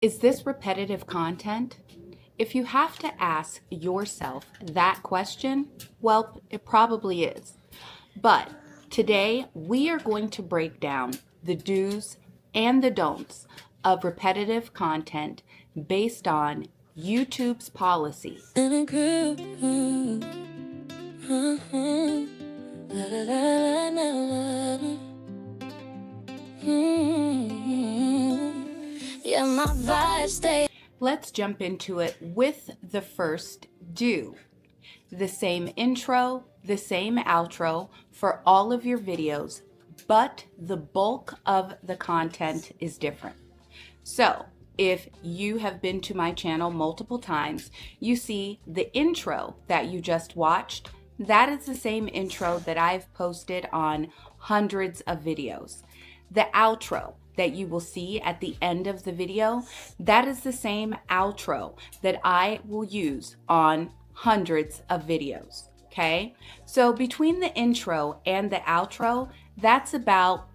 Is this repetitive content? If you have to ask yourself that question, well, it probably is. But today we are going to break down the do's and the don'ts of repetitive content based on YouTube's policy. Yeah, my vibes stay. Let's jump into it with the first do. The same intro, the same outro for all of your videos, but the bulk of the content is different. So if you have been to my channel multiple times, you see the intro that you just watched. That is the same intro that I've posted on hundreds of videos. The outro that you will see at the end of the video, that is the same outro that I will use on hundreds of videos. Okay, so between the intro and the outro, that's about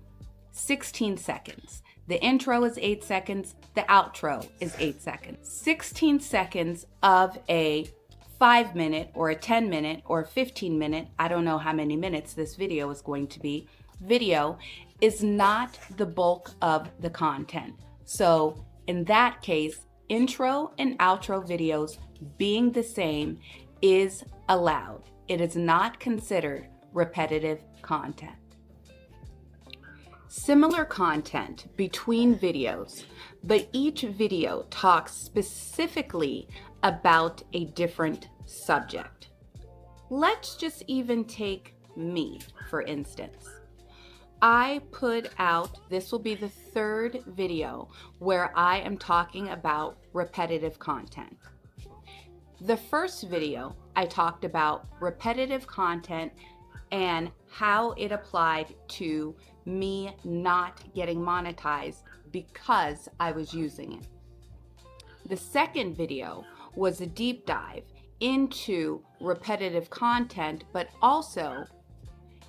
16 seconds. The intro is 8 seconds, the outro is 8 seconds. 16 seconds of a 5-minute or a 10-minute or a 15-minute, I don't know how many minutes this video is going to be, video is not the bulk of the content. So in that case, intro and outro videos being the same is allowed. It is not considered repetitive content. Similar content between videos, but each video talks specifically about a different subject. Let's just even take me, for instance. I put out, this will be the third video where I am talking about repetitive content. The first video, I talked about repetitive content and how it applied to me not getting monetized because I was using it. The second video was a deep dive into repetitive content, but also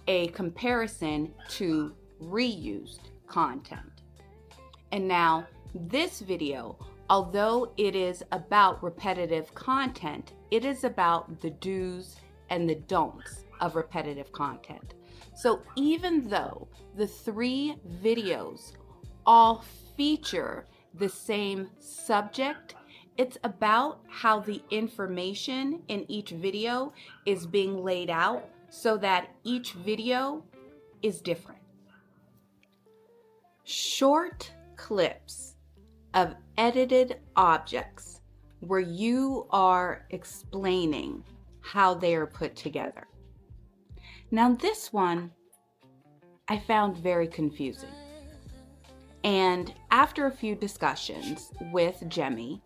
a comparison to reused content. And now this video, although it is about repetitive content, it is about the do's and the don'ts of repetitive content. So even though the 3 videos all feature the same subject, it's about how the information in each video is being laid out so that each video is different. Short clips of edited objects where you are explaining how they are put together. Now this one I found very confusing. And after a few discussions with Gemmy,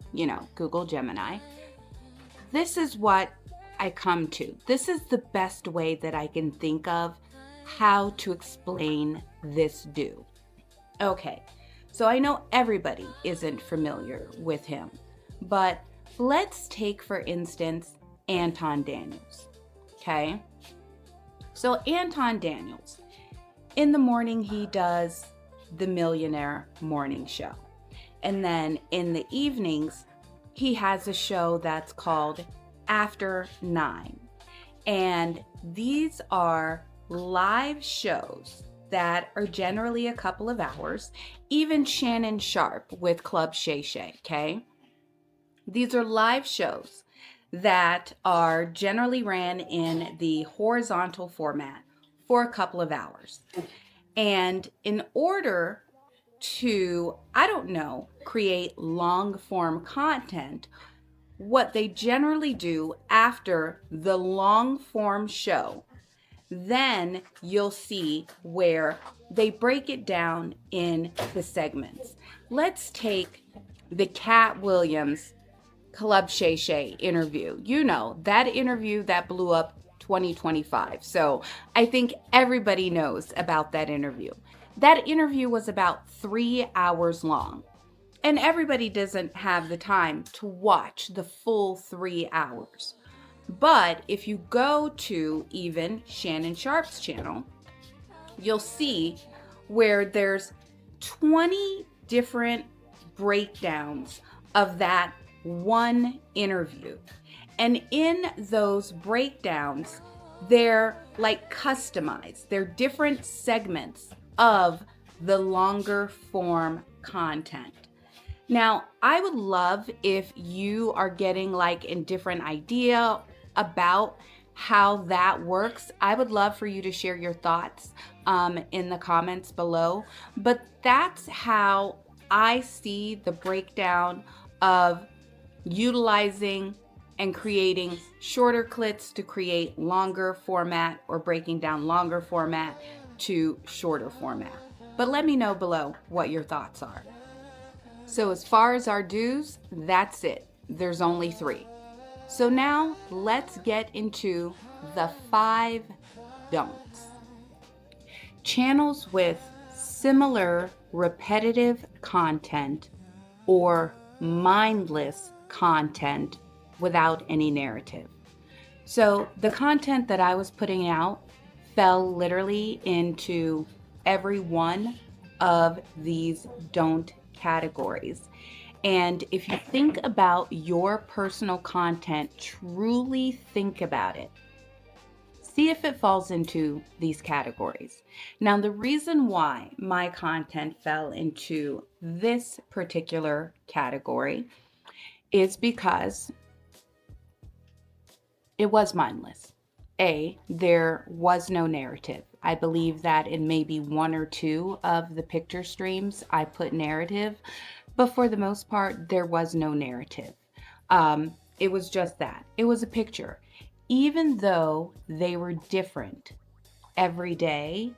Google Gemini, this is what I come to. This is the best way that I can think of how to explain this do. Okay, so I know everybody isn't familiar with him, but let's take, for instance, Anton Daniels, okay? So Anton Daniels, in the morning he does the Millionaire Morning Show. And then in the evenings, he has a show that's called After 9. And these are live shows that are generally a couple of hours. Even Shannon Sharp with Club Shay Shay, okay? These are live shows that are generally ran in the horizontal format for a couple of hours. And in order to, create long form content, what they generally do after the long form show, then you'll see where they break it down in the segments. Let's take the Cat Williams Club Shay Shay interview. That interview that blew up 2025. So I think everybody knows about that interview. That interview was about 3 hours long. And everybody doesn't have the time to watch the full 3 hours. But if you go to even Shannon Sharp's channel, you'll see where there's 20 different breakdowns of that one interview. And in those breakdowns, they're like customized. They're different segments of the longer form content. Now, I would love if you are getting like a different idea about how that works. I would love for you to share your thoughts in the comments below. But that's how I see the breakdown of utilizing and creating shorter clips to create longer format, or breaking down longer format to shorter format. But let me know below what your thoughts are. So as far as our do's, that's it. There's only 3. So now let's get into the 5 don'ts. Channels with similar repetitive content or mindless content without any narrative. So the content that I was putting out fell literally into every one of these don't categories. And if you think about your personal content, truly think about it. See if it falls into these categories. Now, the reason why my content fell into this particular category is because it was mindless. There was no narrative. I believe that in maybe 1 or 2 of the picture streams I put narrative, but for the most part, there was no narrative. It was just that. It was a picture. Even though they were different every day,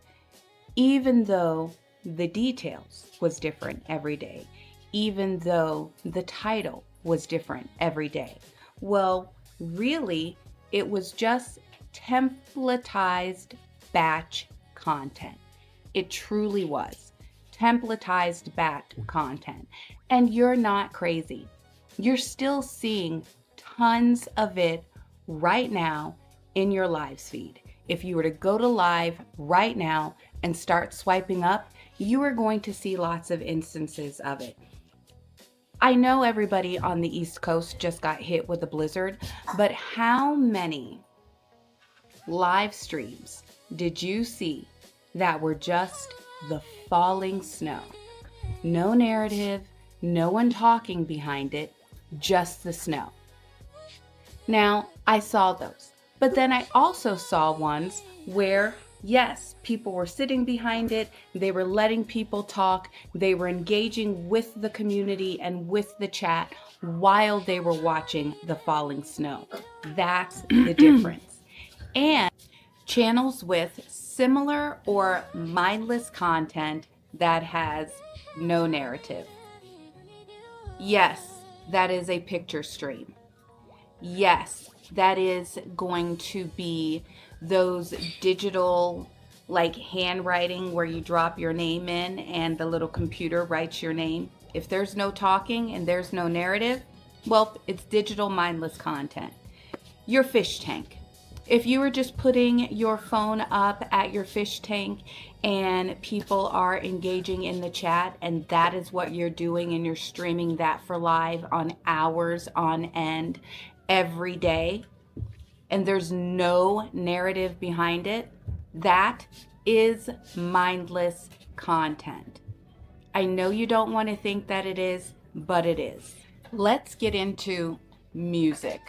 even though the details was different every day, even though the title was different every day. Well, really, it was just templatized batch content. It truly was templatized batch content. And you're not crazy. You're still seeing tons of it right now in your lives feed. If you were to go to live right now and start swiping up, you are going to see lots of instances of it. I know everybody on the East Coast just got hit with a blizzard, but how many live streams did you see that were just the falling snow? No narrative, no one talking behind it, just the snow. Now, I saw those, but then I also saw ones where, yes, people were sitting behind it, they were letting people talk, they were engaging with the community and with the chat while they were watching the falling snow. That's the difference. And channels with similar or mindless content that has no narrative. Yes, that is a picture stream. Yes, that is going to be those digital like handwriting where you drop your name in and the little computer writes your name. If there's no talking and there's no narrative, well, it's digital mindless content. Your fish tank. If you were just putting your phone up at your fish tank and people are engaging in the chat and that is what you're doing and you're streaming that for live on hours on end every day and there's no narrative behind it, that is mindless content. I know you don't want to think that it is, but it is. Let's get into music.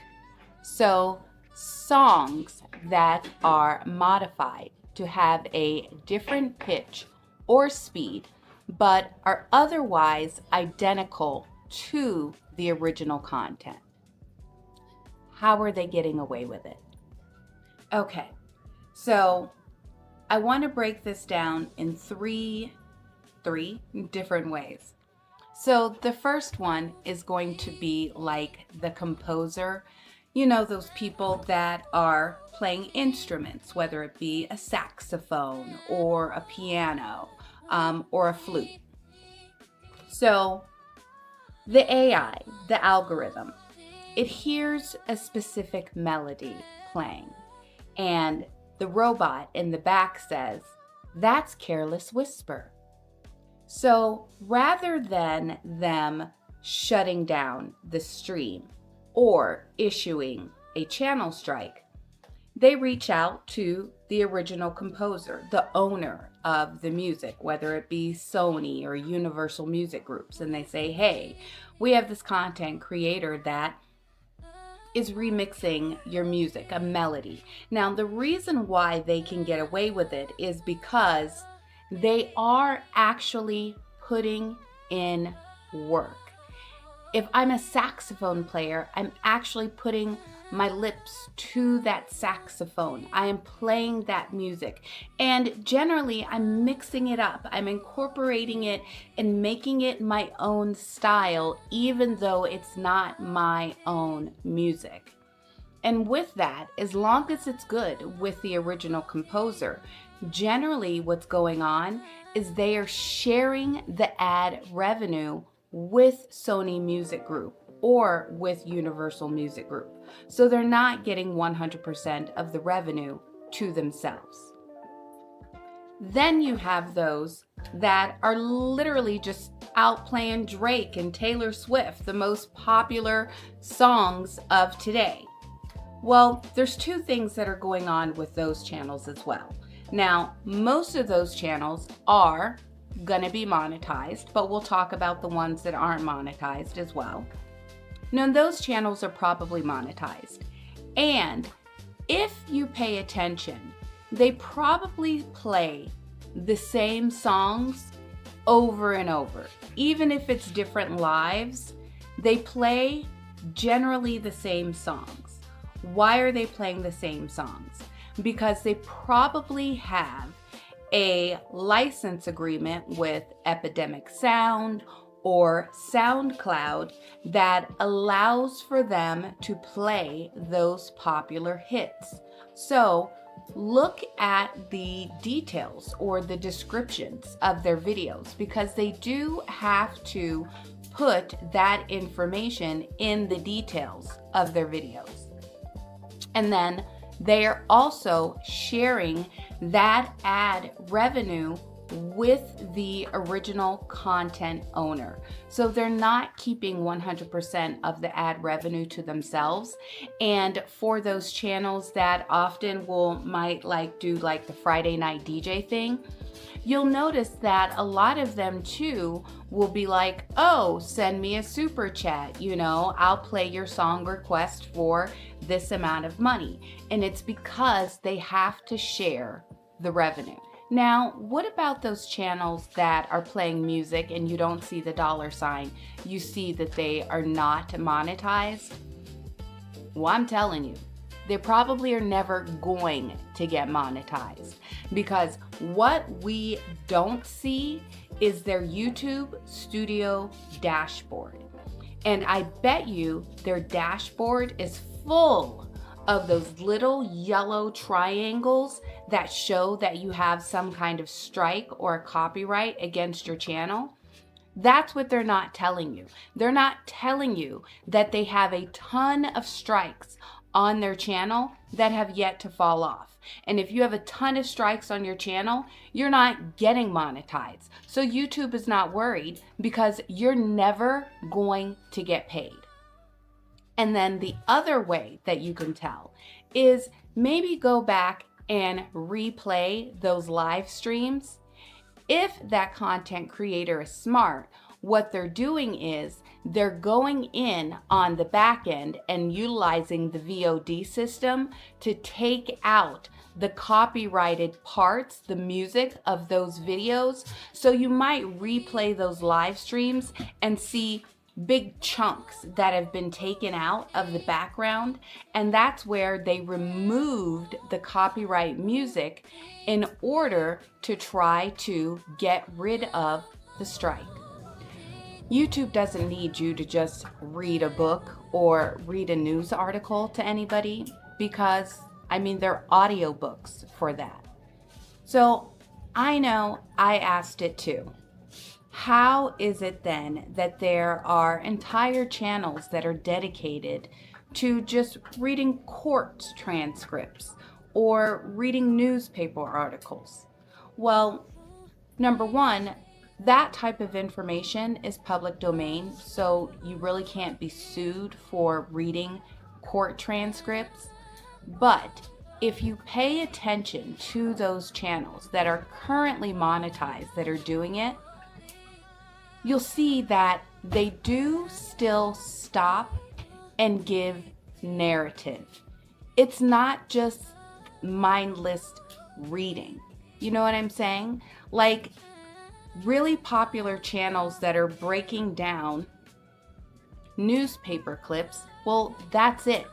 So songs that are modified to have a different pitch or speed, but are otherwise identical to the original content. How are they getting away with it? Okay, so I want to break this down in three different ways. So the first one is going to be like the composer. You know, those people that are playing instruments, whether it be a saxophone or a piano or a flute. So the AI, the algorithm, it hears a specific melody playing and the robot in the back says, "That's Careless Whisper." So rather than them shutting down the stream or issuing a channel strike, they reach out to the original composer, the owner of the music, whether it be Sony or Universal Music Groups, and they say, hey, we have this content creator that is remixing your music, a melody. Now, the reason why they can get away with it is because they are actually putting in work. If I'm a saxophone player, I'm actually putting my lips to that saxophone. I am playing that music. And generally, I'm mixing it up. I'm incorporating it and making it my own style, even though it's not my own music. And with that, as long as it's good with the original composer, generally what's going on is they are sharing the ad revenue with Sony Music Group or with Universal Music Group. So they're not getting 100% of the revenue to themselves. Then you have those that are literally just out playing Drake and Taylor Swift, the most popular songs of today. Well, there's two things that are going on with those channels as well. Now, most of those channels are gonna be monetized, but we'll talk about the ones that aren't monetized as well. Now, those channels are probably monetized. And if you pay attention, they probably play the same songs over and over. Even if it's different lives, they play generally the same songs. Why are they playing the same songs? Because they probably have a license agreement with Epidemic Sound or SoundCloud that allows for them to play those popular hits. So look at the details or the descriptions of their videos, because they do have to put that information in the details of their videos. And then they are also sharing that ad revenue with the original content owner. So they're not keeping 100% of the ad revenue to themselves. And for those channels that often might do the Friday night DJ thing, you'll notice that a lot of them too will be like, oh, send me a super chat, I'll play your song request for this amount of money. And it's because they have to share the revenue. Now, what about those channels that are playing music and you don't see the $sign? You see that they are not monetized? Well, I'm telling you, they probably are never going to get monetized, because what we don't see is their YouTube studio dashboard. And I bet you their dashboard is full of those little yellow triangles that show that you have some kind of strike or a copyright against your channel. That's what they're not telling you. They're not telling you that they have a ton of strikes on their channel that have yet to fall off. And if you have a ton of strikes on your channel, you're not getting monetized. So YouTube is not worried, because you're never going to get paid. And then the other way that you can tell is maybe go back and replay those live streams. If that content creator is smart, what they're doing is they're going in on the back end and utilizing the VOD system to take out the copyrighted parts, the music of those videos. So you might replay those live streams and see big chunks that have been taken out of the background, and that's where they removed the copyright music in order to try to get rid of the strike. YouTube doesn't need you to just read a book or read a news article to anybody, because there are audiobooks for that. So I know I asked it too. How is it then that there are entire channels that are dedicated to just reading court transcripts or reading newspaper articles? Well, number one, That type of information is public domain, so you really can't be sued for reading court transcripts. But if you pay attention to those channels that are currently monetized that are doing it, you'll see that they do still stop and give narrative. It's not just mindless reading. You know what I'm saying? Like really popular channels that are breaking down newspaper clips, well, that's it.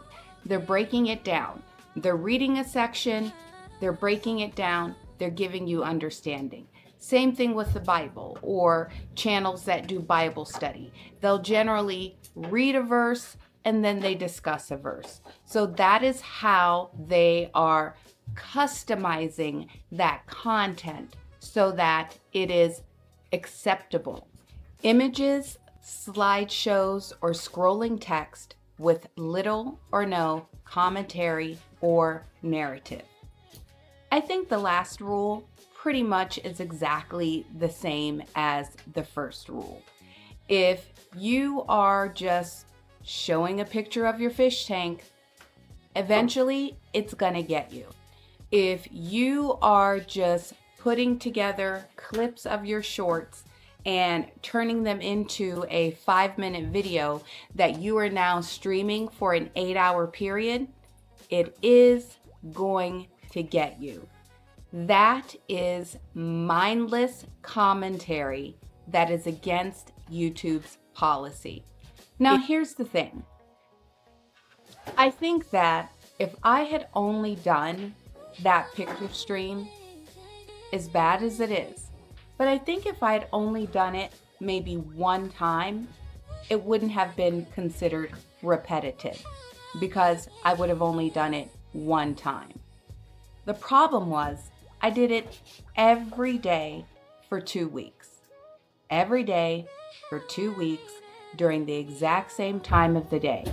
They're breaking it down. They're reading a section, they're breaking it down, they're giving you understanding. Same thing with the Bible or channels that do Bible study. They'll generally read a verse and then they discuss a verse. So that is how they are customizing that content so that it is acceptable. Images, slideshows, or scrolling text with little or no commentary or narrative. I think the last rule pretty much is exactly the same as the first rule. If you are just showing a picture of your fish tank, eventually it's gonna get you. If you are just putting together clips of your shorts and turning them into a 5-minute video that you are now streaming for an 8-hour period, it is going to get you. That is mindless commentary that is against YouTube's policy. Now, here's the thing. I think that if I had only done that picture stream, as bad as it is, but I think if I had only done it maybe one time, it wouldn't have been considered repetitive because I would have only done it one time. The problem was I did it every day for 2 weeks. Every day for 2 weeks during the exact same time of the day.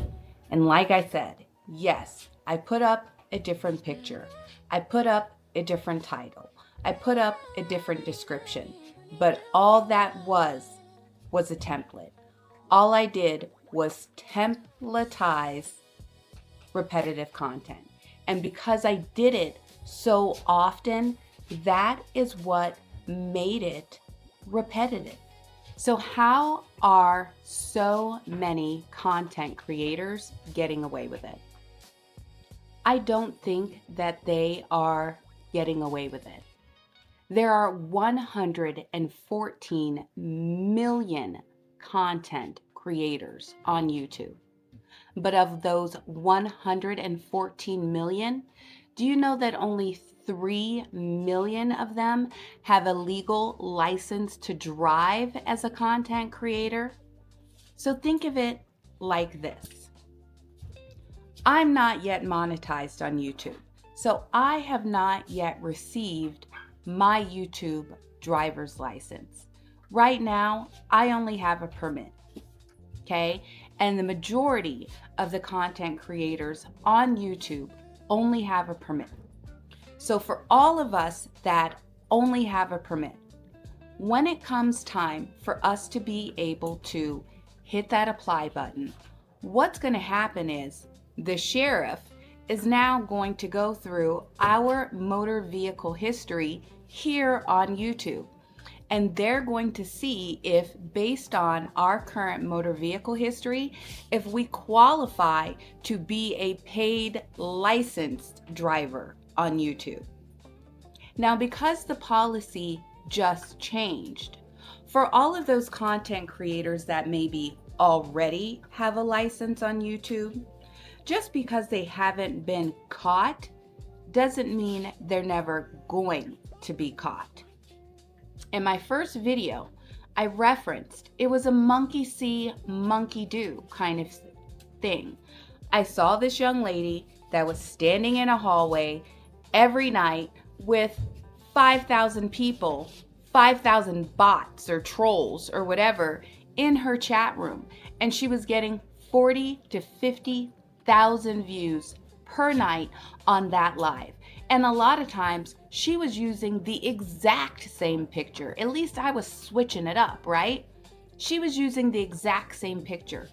And like I said, yes, I put up a different picture. I put up a different title. I put up a different description. But all that was a template. All I did was templatize repetitive content. And because I did it so often, that is what made it repetitive. So how are so many content creators getting away with it? I don't think that they are getting away with it. There are 114 million content creators on YouTube. But of those 114 million, do you know that only 3 million of them have a legal license to drive as a content creator? So think of it like this. I'm not yet monetized on YouTube, so I have not yet received my YouTube driver's license. Right now, I only have a permit, okay? And the majority of the content creators on YouTube only have a permit. So for all of us that only have a permit, when it comes time for us to be able to hit that apply button, what's going to happen is the sheriff is now going to go through our motor vehicle history here on YouTube. And they're going to see if, based on our current motor vehicle history, if we qualify to be a paid licensed driver on YouTube. Now, because the policy just changed, for all of those content creators that maybe already have a license on YouTube, just because they haven't been caught doesn't mean they're never going to be caught. In my first video, I referenced it was a monkey see, monkey do kind of thing. I saw this young lady that was standing in a hallway every night with 5,000 people, 5,000 bots or trolls or whatever in her chat room. And she was getting 40 to 50,000 views per night on that live. And a lot of times she was using the exact same picture. At least I was switching it up, right? She was using the exact same picture.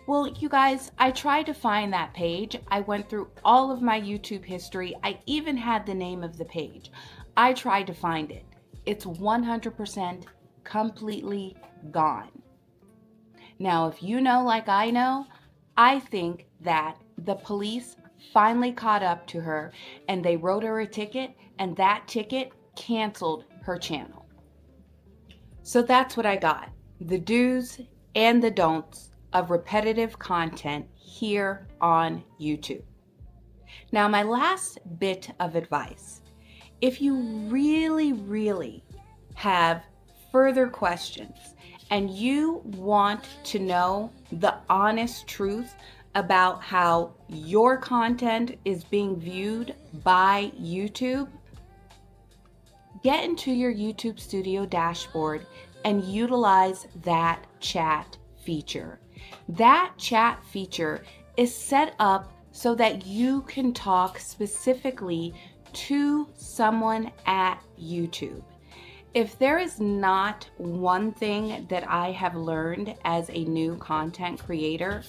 Well, you guys, I tried to find that page. I went through all of my YouTube history. I even had the name of the page. I tried to find it. It's 100% completely gone. Now, if you know like I know, I think that the police finally caught up to her and they wrote her a ticket, and that ticket canceled her channel. So that's what I got. The do's and the don'ts of repetitive content here on YouTube. Now, my last bit of advice. If you really have further questions and you want to know the honest truth about how your content is being viewed by YouTube, get into your YouTube Studio dashboard and utilize that chat feature. That chat feature is set up so that you can talk specifically to someone at YouTube. If there is not one thing that I have learned as a new content creator,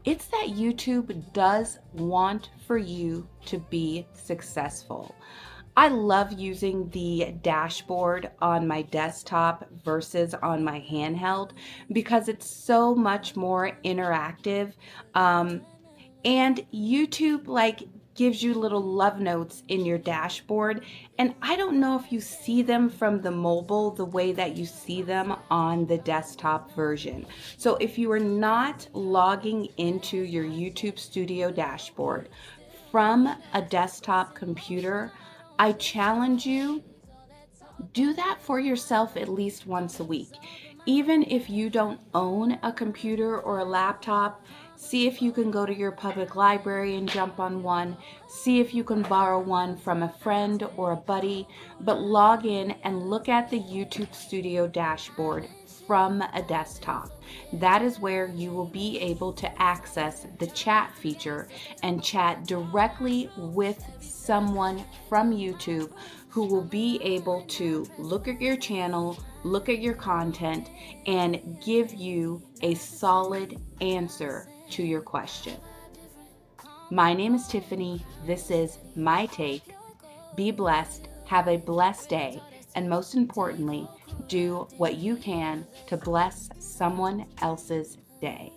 it's that YouTube does want for you to be successful. I love using the dashboard on my desktop versus on my handheld because it's so much more interactive. And YouTube gives you little love notes in your dashboard. And I don't know if you see them from the mobile the way that you see them on the desktop version. So if you are not logging into your YouTube Studio dashboard from a desktop computer, I challenge you, do that for yourself at least once a week. Even if you don't own a computer or a laptop, see if you can go to your public library and jump on one. See if you can borrow one from a friend or a buddy, but log in and look at the YouTube Studio dashboard from a desktop. That is where you will be able to access the chat feature and chat directly with someone from YouTube who will be able to look at your channel, look at your content, and give you a solid answer to your question. My name is Tiffany. This is my take. Be blessed. Have a blessed day. And most importantly, do what you can to bless someone else's day.